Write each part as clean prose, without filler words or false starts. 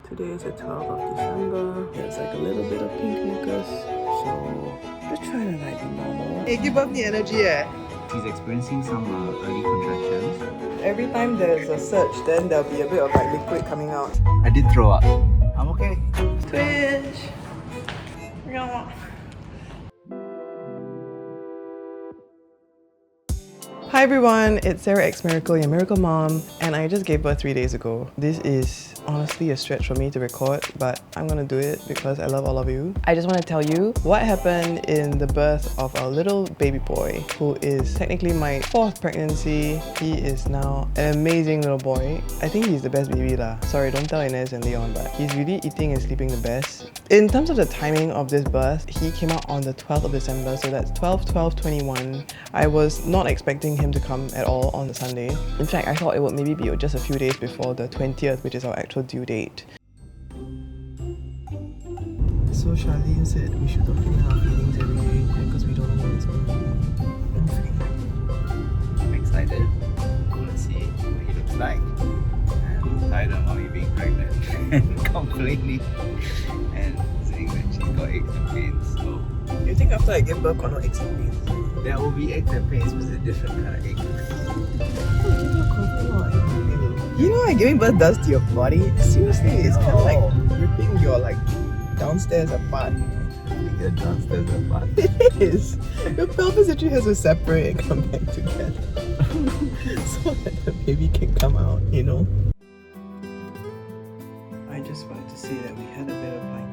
Today is the 12th of December. There's like a little bit of pink mucus, so just trying to like be normal. Hey, give up the energy, She's experiencing some early contractions. Every time there's a surge, then there'll be a bit of like liquid coming out. I did throw up. I'm okay. Twitch! Hi everyone, it's Sarah X Miracle, your miracle mom, and I just gave birth 3 days ago. This is honestly a stretch for me to record, but I'm gonna do it because I love all of you. I just want to tell you what happened in the birth of our little baby boy, who is technically my 4th pregnancy. He is now an amazing little boy. I think he's the best baby lah. Sorry, don't tell Inez and Leon, but he's really eating and sleeping the best. In terms of the timing of this birth, he came out on the 12th of December, so that's 12/12/21. I was not expecting him to come at all on the Sunday. In fact, I thought it would maybe be just a few days before the 20th, which is our actual due date. So Charlene said we should document our feelings every day because we don't know when it's going to be. I'm excited. I want to see what he looks like. And tired of mommy being pregnant and complaining and saying that she's got aches and pains. So You think after I give birth, got no aches and pains? there will be aches and pains, but it's a different kind of ache. You know what giving birth does to your body? Seriously, it's kind of like ripping your like downstairs apart. Your downstairs apart. It is. Your pelvis actually has to separate and come back together so that the baby can come out, you know? I just wanted to say that we had a bit of like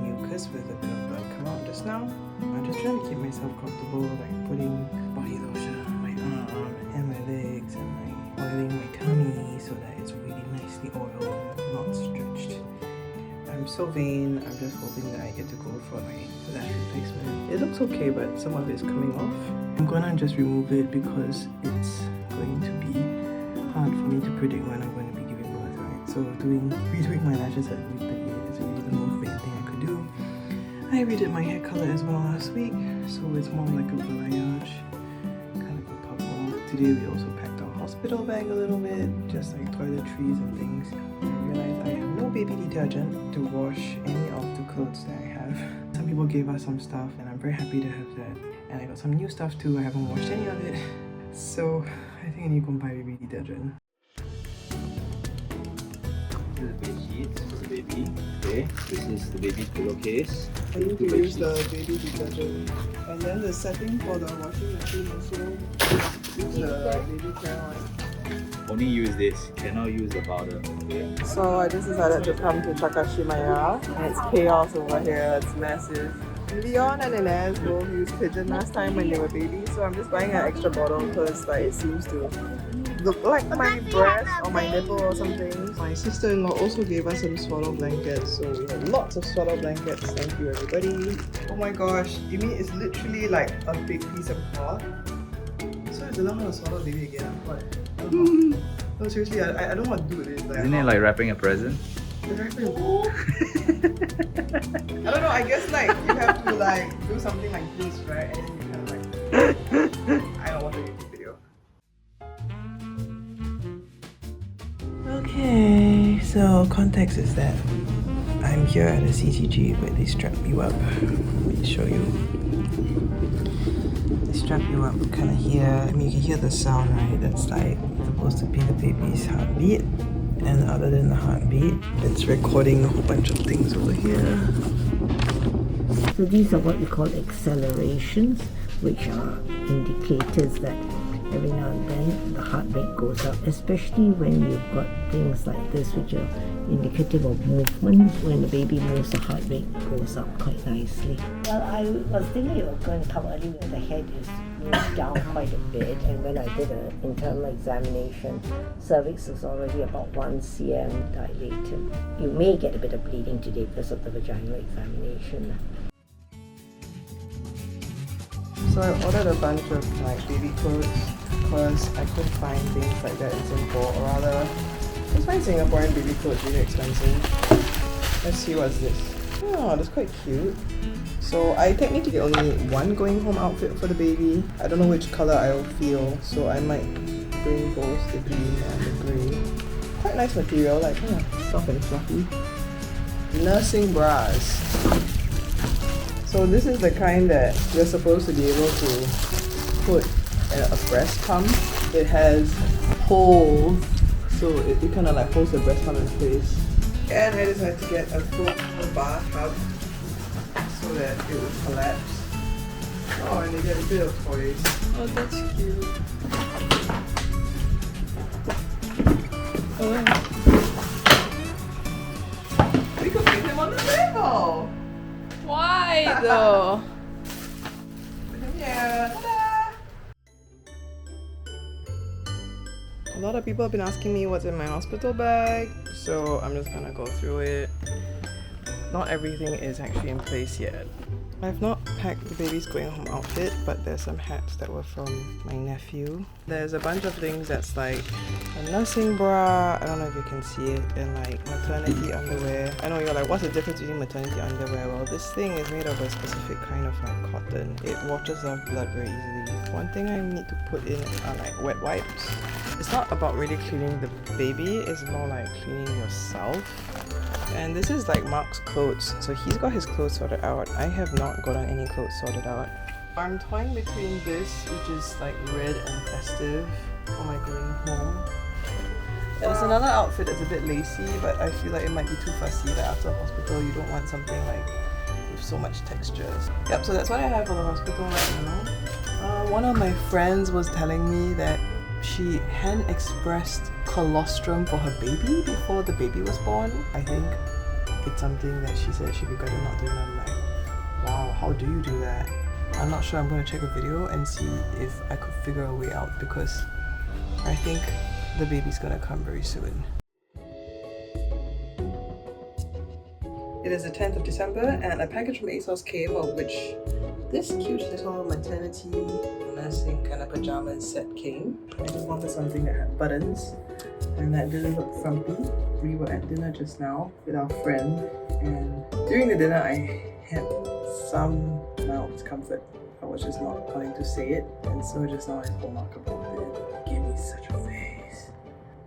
mucus with a bit of blood come out just now. I'm just trying to keep myself comfortable, like putting body lotion on my arm and my legs and like oiling my tummy so that it's really nicely oiled and not stretched. I'm so vain, I'm just hoping that I get to go for my lash replacement. It looks okay, but some of it's coming off. I'm gonna just remove it because it's going to be hard for me to predict when I'm going to be giving birth, right? So redoing my lashes at week 38 is really the most vain thing I could do. I redid my hair color as well last week, so it's more like a balayage, kind of a purple. Today we also packed our hospital bag a little bit, just like toiletries and things. I realized I have no baby detergent to wash any of the clothes that I have. Some people gave us some stuff and I'm very happy to have that. And I got some new stuff too, I haven't washed any of it. So I think I need to go and buy baby detergent. This is the bed sheets for the baby. Okay, this is the baby pillowcase. I need to use the baby detergent. And then the setting for the washing machine also use the baby care one. Only use this, cannot use the powder. Okay. So I just decided to come to Takashimaya, and it's chaos over here, it's massive. Leon and Inez both used Pigeon last time when they were babies, so I'm just buying an extra bottle because like, it seems to look like my breast or my nipple or something. My sister-in-law also gave us some swaddle blankets, so we have lots of swaddle blankets. Thank you everybody. Oh my gosh, you mean it's literally like a big piece of cloth? So I don't know how to swaddle baby again. What? No, seriously, I don't know what to do with it. Like, Isn't it like wrapping a present? I don't know, I guess like you have to like do something like this, right? And then you kind of like I don't want to YouTube video. Okay, so context is that I'm here at a CCG where they strap you up. Let me show you. They strap you up kind of here. I mean, you can hear the sound, right? That's like supposed to be the baby's heartbeat. And other than the heartbeat, it's recording a whole bunch of things over here. So these are what we call accelerations, which are indicators that every now and then the heart rate goes up, especially when you've got things like this which are indicative of movement. When the baby moves, the heart rate goes up quite nicely. Well, I was thinking it was going to come early when the head is moved down quite a bit, and when I did an internal examination, cervix is already about 1 cm dilated. You may get a bit of bleeding today because of the vaginal examination. So I ordered a bunch of like baby clothes because I couldn't find things like that in Singapore, or rather, I just find Singaporean baby clothes really expensive. Let's see what's this. Oh, that's quite cute. So I technically only need one going home outfit for the baby. I don't know which color I'll feel, so I might bring both the green and the grey. Quite nice material, like soft and fluffy. nursing bras. So this is the kind that you're supposed to be able to put in a breast pump. It has holes, so it kind of like holds the breast pump in place. And I decided to get a full bathtub so that it would collapse. Oh, and they get a bit of toys. Oh, that's cute. We could put them on the table. Why though? Yeah. Ta-da! A lot of people have been asking me what's in my hospital bag, so I'm just gonna go through it. Not everything is actually in place yet. I've not packed the baby's going home outfit, but there's some hats that were from my nephew. There's a bunch of things that's like a nursing bra, I don't know if you can see it, and like maternity underwear. I know you're like, what's the difference between maternity underwear? Well, this thing is made of a specific kind of like cotton. It washes off blood very easily. One thing I need to put in are like wet wipes. It's not about really cleaning the baby, it's more like cleaning yourself. And this is like Mark's clothes, so he's got his clothes sorted out. I have not gotten any clothes sorted out. I'm toying between this, which is like red and festive for my going home. There's another outfit that's a bit lacy, but I feel like it might be too fussy. Like after hospital, you don't want something like with so much textures. Yep, so that's what I have for the hospital right now. One of my friends was telling me that she hadn't expressed colostrum for her baby before the baby was born. I think it's something that she said she'd be better not doing. I'm like, wow, how do you do that? I'm not sure. I'm going to check a video and see if I could figure a way out, because I think the baby's gonna come very soon. It is the 10th of December and a package from ASOS came, of which this cute little maternity nursing kind of pajamas set came. I just wanted something that had buttons and that didn't look frumpy. We were at dinner just now with our friend, and during the dinner I had some mild discomfort. I was just not wanting to say it, and so just now I told Mark about it. He gave me such a face.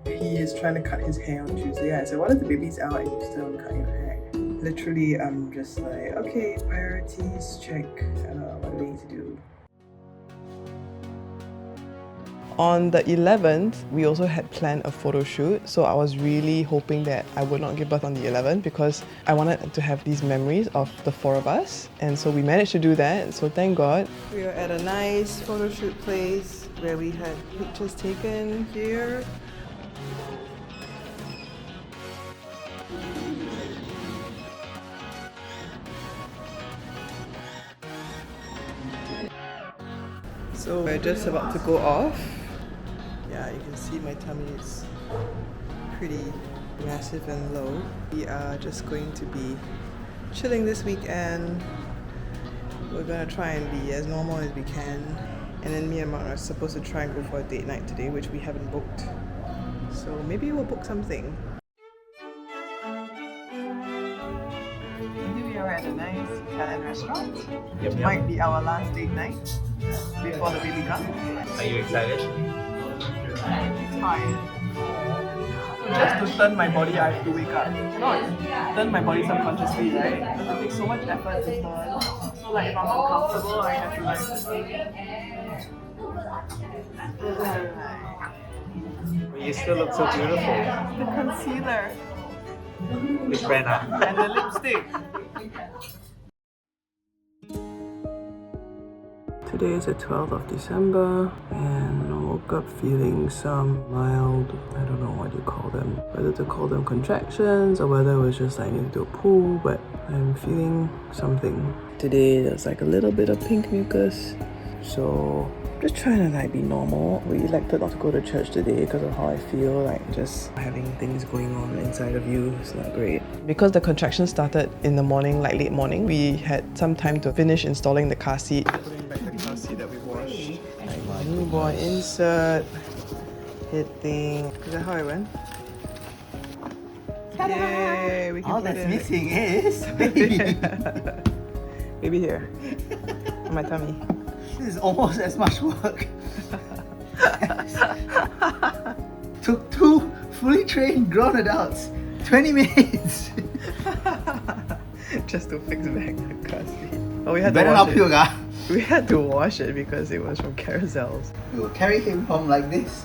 He is trying to cut his hair on Tuesday. I said, what if the baby's out and you still haven't cut your hair? Literally, I'm just like, okay, priorities, check. What do we need to do? On the 11th, we also had planned a photo shoot, so I was really hoping that I would not give birth on the 11th because I wanted to have these memories of the four of us, and so we managed to do that, so thank God. We are at a nice photo shoot place where we had pictures taken here. So we're just about to go off. Yeah, you can see my tummy is pretty massive and low. We are just going to be chilling this weekend. We're gonna try and be as normal as we can. And then me and Mark are supposed to try and go for a date night today, which we haven't booked. So maybe we'll book something. We are at a nice Italian restaurant. It might be our last date night before the baby comes. Are you excited? Tired. Just to turn my body, I have to wake up. No, turn my body subconsciously, right? Because it takes so much effort to turn. So like if I'm uncomfortable, I have to like... You still look so beautiful. The concealer. Which brand? And the lipstick. Today is the 12th of December and I woke up feeling some mild, I don't know what you call them, whether to call them contractions or whether it was just I need to do a poo, but I'm feeling something. Today there's like a little bit of pink mucus, so just trying to like be normal. We elected not to go to church today because of how I feel, like just having things going on inside of you is not great. Because the contractions started in the morning, like late morning, we had some time to finish installing the car seat. Putting back the car seat that we washed. Like my newborn insert, hit thing. Is that how it went? Yay, we can All put that's it missing is baby. Maybe here, on my tummy. This is almost as much work. Took two fully trained grown adults 20 minutes. just to fix back the car seat. Oh, we had to Better wash not it. puke, ah. We had to wash it because it was from Carousels. We will carry him home like this.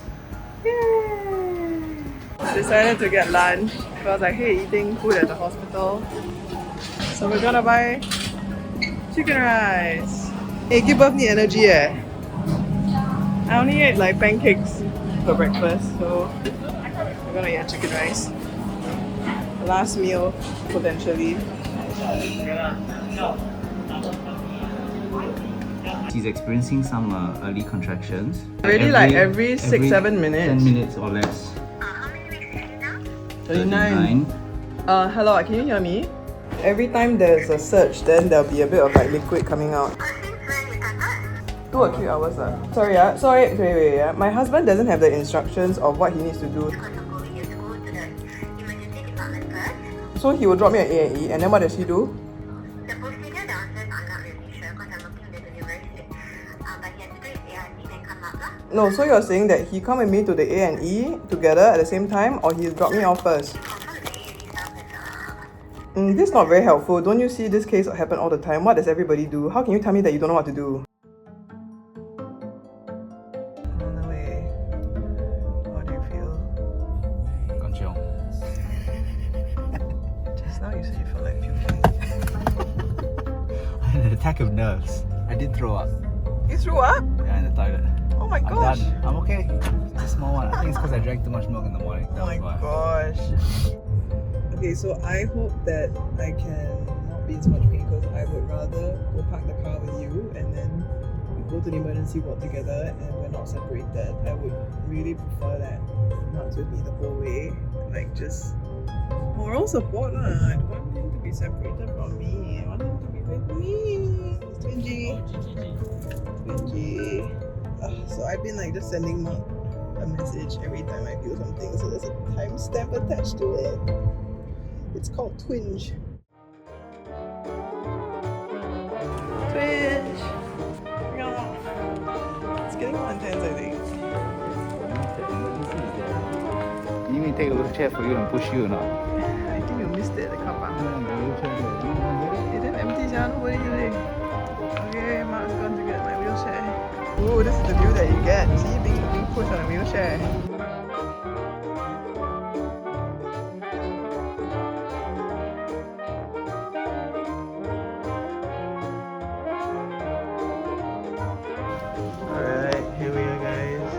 Decided to get lunch because I hate eating food at the hospital. So we're gonna buy chicken rice. Hey, give birth need energy eh. I only ate like pancakes for breakfast, so we're gonna eat chicken rice. Last meal, potentially. She's experiencing some early contractions. Really like every 6-7 minutes. 10 minutes or less. 39. Hello, can you hear me? Every time there's a surge, then there'll be a bit of like liquid coming out. 2 or 3 hours lah. Sorry, wait. My husband doesn't have the instructions of what he needs to do. So he will drop me at A&E, and then what does he do? The procedure downstairs, I'm not really sure because I'm looking at the delivery slip. But he has to do his ART then come up lah. No, so you're saying that he come with me to the A&E together at the same time, or he drop me off first? Confirm with the A&E staff as This is not very helpful. Don't you see this case happen all the time? What does everybody do? How can you tell me that you don't know what to do? On the way. How do you feel? Conchong. Just now you said you felt like puking. I had an attack of nerves. I did throw up. You threw up? Yeah, in the toilet. Oh my I'm gosh. done. I'm okay. It's a small one. I think it's because I drank too much milk in the morning. Oh my gosh. Okay, so I hope that I can not be in so much pain because I would rather go park the car with you and then we go to the emergency ward together and we're not separated. I would really prefer that not with me the whole way. Like just moral support lah. I don't want him to be separated from me. I want him to be with me. Twingy. So I've been like just sending Mark a message every time I feel something. So there's a timestamp attached to it. It's called Twinge. Twinge! It's getting more intense, I think. You need me to take a wheelchair for you and push you or not? I think you missed it, the car park. It didn't empty, nobody today. Okay, Mark's going to get my wheelchair. Ooh, this is the view that you get. See, being pushed on a wheelchair. Alright, here we are guys.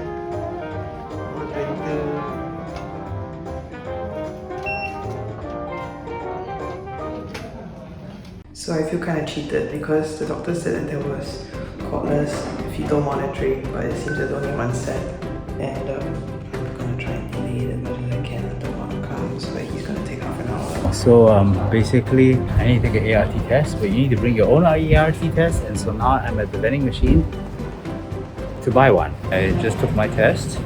122. So I feel kind of cheated because the doctor said that there was cordless fetal monitoring, but it seems there's only one set. And I'm gonna try and delay it as much as I can until Mark comes, but he's gonna take half an hour. So basically, I need to take an ART test, but you need to bring your own ART test. And so now I'm at the vending machine to buy one. I just took my test.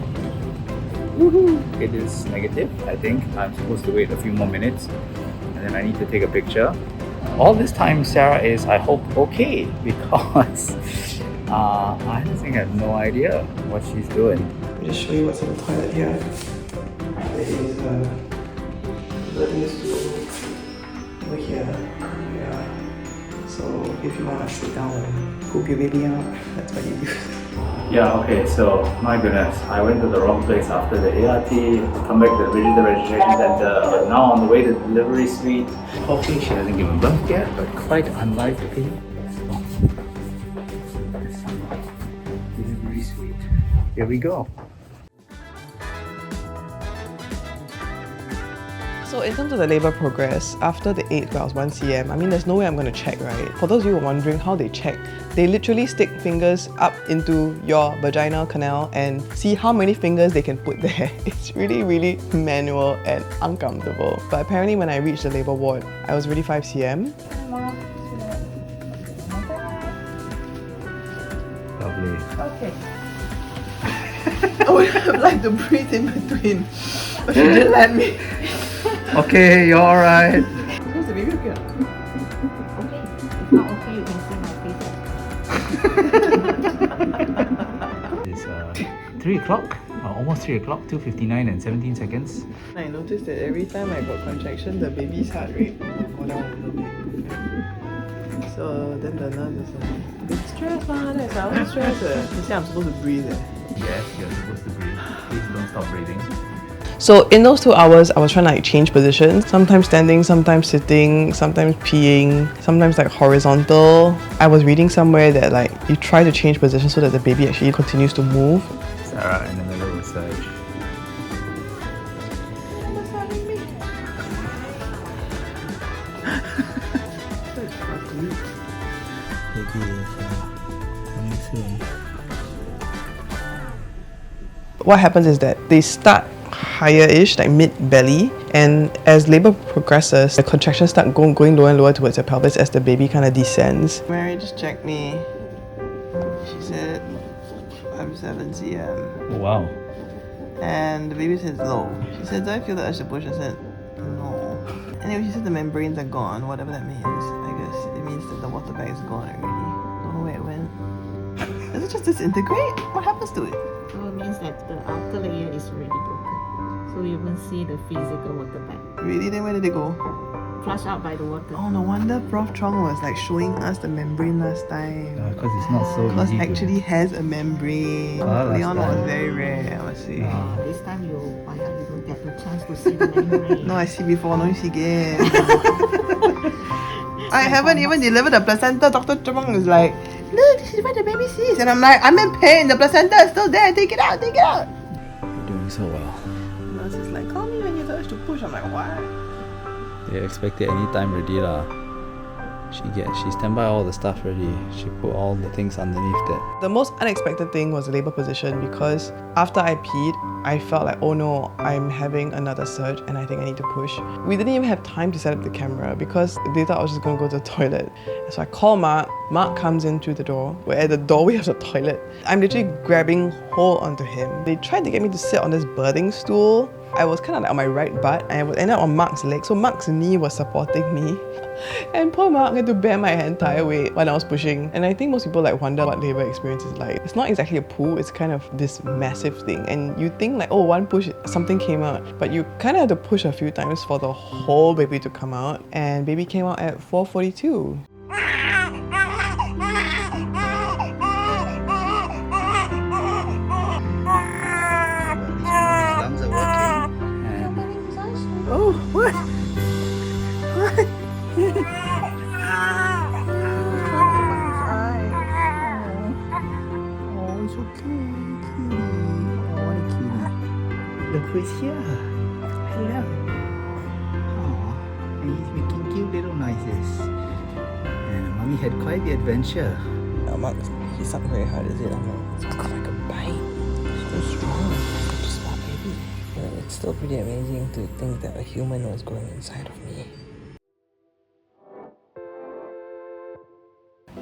Woohoo! It is negative. I think I'm supposed to wait a few more minutes, and then I need to take a picture. All this time, Sarah is, I hope, okay, because I honestly have no idea what she's doing. Let me just show you what's in the toilet here. There is a living stool over here. Yeah. So if you want to sit down and poop your baby out, that's what you do. Yeah, okay, so my goodness, I went to the wrong place after the ART, come back to the visitor registration center, now on the way to the delivery suite. Hopefully she hasn't given birth yet, but quite unlikely. Delivery suite. Here we go. So in terms of the labour progress, after the 8th where I was 1 cm, I mean there's no way I'm going to check, right? For those of you who are wondering how they check, they literally stick fingers up into your vaginal canal and see how many fingers they can put there. It's really, really manual and uncomfortable. But apparently when I reached the labour ward, I was already 5 cm. Lovely. Okay. I would have liked to breathe in between, but she didn't let me. Okay, you're alright. How's the baby looking? Okay. If not okay, you can see my face. It's 3 o'clock, almost 3 o'clock, 2:59 and 17 seconds. I noticed that every time I got contraction, the baby's heart rate will go down a little bit. the nurse is like, big stress, man. That's how I'm stressed. They say I'm supposed to breathe. Yes, you're supposed to breathe. Please don't stop breathing. So in those 2 hours, I was trying to like change positions. Sometimes standing, sometimes sitting, sometimes peeing, sometimes like horizontal. I was reading somewhere that like you try to change position so that the baby actually continues to move. Sarah in the middle of surge. What happens is that they start higher-ish, like mid-belly, and as labor progresses, the contractions start going lower and lower towards the pelvis as the baby kind of descends. Mary just checked me. She said, I'm 7 cm. Oh, wow. And the baby said low. She said, do I feel the urge to push? I said, no. Anyway, she said the membranes are gone, whatever that means. I guess it means that the water bag is gone already. Don't know where it went. Does it just disintegrate? What happens to it? So it means that the outer layer is already broken. So you won't see the physical water bag. Really? Then where did it go? Flushed out by the water. Oh, no wonder Prof Chong was like showing us the membrane last time. Because it's not so Because easy. actually has a membrane. last Leon was time. very rare, I must say. This time you don't get the chance to see the membrane. No, I see before, no, you see again. I haven't even delivered the placenta. Dr. Chong is like, look, this is where the baby sees. And I'm like, I'm in pain. The placenta is still there. Take it out, take it out. You're doing so well. The nurse is like, call me when you urge to push. I'm like, what? They expect it anytime ready lah. She stand by all the stuff ready. She put all the things underneath it. The most unexpected thing was the labor position because after I peed, I felt like, oh no, I'm having another surge and I think I need to push. We didn't even have time to set up the camera because they thought I was just going to go to the toilet. So I call Mark. Mark comes in through the door. We're at the doorway of the toilet. I'm literally grabbing hold onto him. They tried to get me to sit on this birthing stool. I was kind of like on my right butt and I was ended up on Mark's leg. So Mark's knee was supporting me. And poor Mark had to bear my entire weight when I was pushing. And I think most people like wonder what labor experience is like. It's not exactly a poo, it's kind of this massive thing. And you think like, oh, one push, something came out. But you kind of have to push a few times for the whole baby to come out. And baby came out at 4:42. Lungs are working. And Oh, what? What? oh, it's okay, cutie. I want a cutie. Look who's here. Hello. Aww. And he's making cute little noises. And mommy had quite the adventure. Mark, he's not very hard, is it? It's got like a bite. So strong. Such a small baby. But it's still pretty amazing to think that a human was growing inside of me.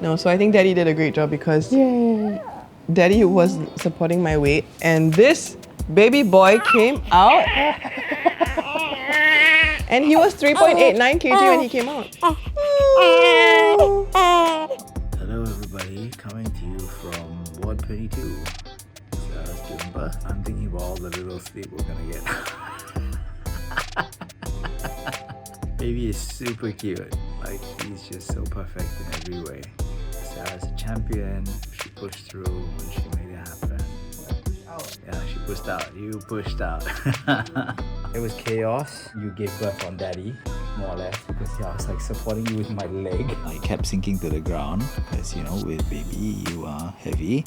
No, so I think Daddy did a great job because Daddy was supporting my weight and this baby boy came out and he was 3.89 kg when he came out. Hello everybody, coming to you from Ward 22. Sarah's giving birth. I'm thinking about all the little sleep we're gonna get. Baby is super cute. Like, he's just so perfect in every way. Sarah's a champion. She pushed through and she made it happen. Yeah, she pushed out. You pushed out. It was chaos. You gave birth on Daddy, more or less, because I was like supporting you with my leg. I kept sinking to the ground because, you know, with baby, you are heavy.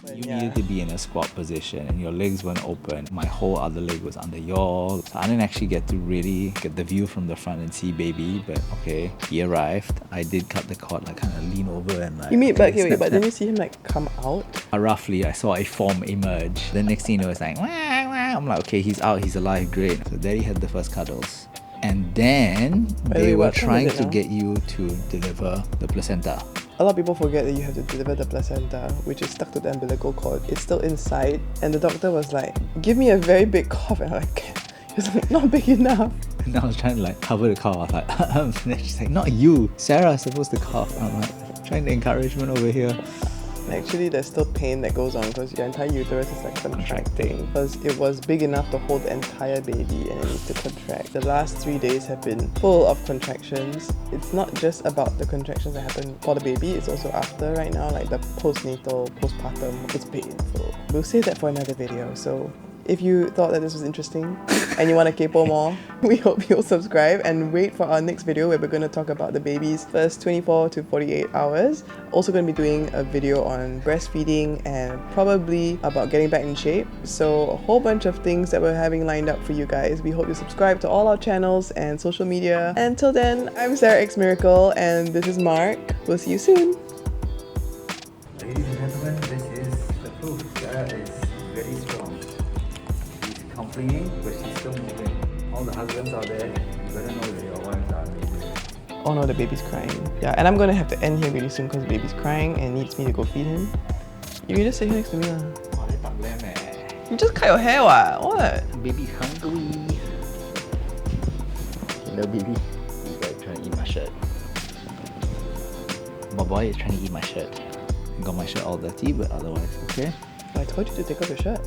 You needed to be in a squat position and your legs weren't open. My whole other leg was under yours. So I didn't actually get to really get the view from the front and see baby, but okay, he arrived. I did cut the cord, like kind of lean over and like... You mean, okay, but wait, snap, but snap. didn't you see him like come out? Roughly, I saw a form emerge. The next thing you know, it's like, wah, wah. I'm like, okay, he's out, he's alive, great. So Daddy had the first cuddles. And then they were what time trying is it to now? get you to deliver the placenta. A lot of people forget that you have to deliver the placenta, which is stuck to the umbilical cord. It's still inside, and the doctor was like, give me a very big cough, and I'm like, he was like, not big enough. And I was trying to like cover the cough. I was like, and then she's like, not you, Sarah's supposed to cough. And I'm like, trying the encouragement over here. Actually, there's still pain that goes on because your entire uterus is like contracting because it was big enough to hold the entire baby and it needs to contract. The last 3 days have been full of contractions. It's not just about the contractions that happen for the baby, it's also after right now, like the postnatal, postpartum. It's painful. We'll save that for another video. So if you thought that this was interesting and you want to kaypo more, we hope you'll subscribe and wait for our next video where we're going to talk about the baby's first 24 to 48 hours. Also going to be doing a video on breastfeeding and probably about getting back in shape. So a whole bunch of things that we're having lined up for you guys. We hope you subscribe to all our channels and social media. Until then, I'm Sarah X Miracle and this is Mark. We'll see you soon. Ladies and gentlemen, this is the proof. Sarah is very strong. Complaining, but she's still moving. All the husbands out there, you better know that your wives are amazing. Oh no, the baby's crying. Yeah, and I'm gonna have to end here really soon because the baby's crying and needs me to go feed him. You can just sit here next to me lah. Oh, they talk them, eh? You just cut your hair, what? What? Baby's hungry. Hello, baby. You guys trying to eat my shirt. My boy is trying to eat my shirt. Got my shirt all dirty, but otherwise okay. I told you to take off your shirt.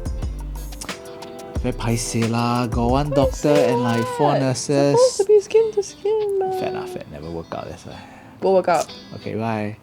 Very paiseh lah. Got one doctor and like 4 nurses. It's supposed to be skin to skin, man. Fat, never work out, that's why. Go work out. Okay, bye.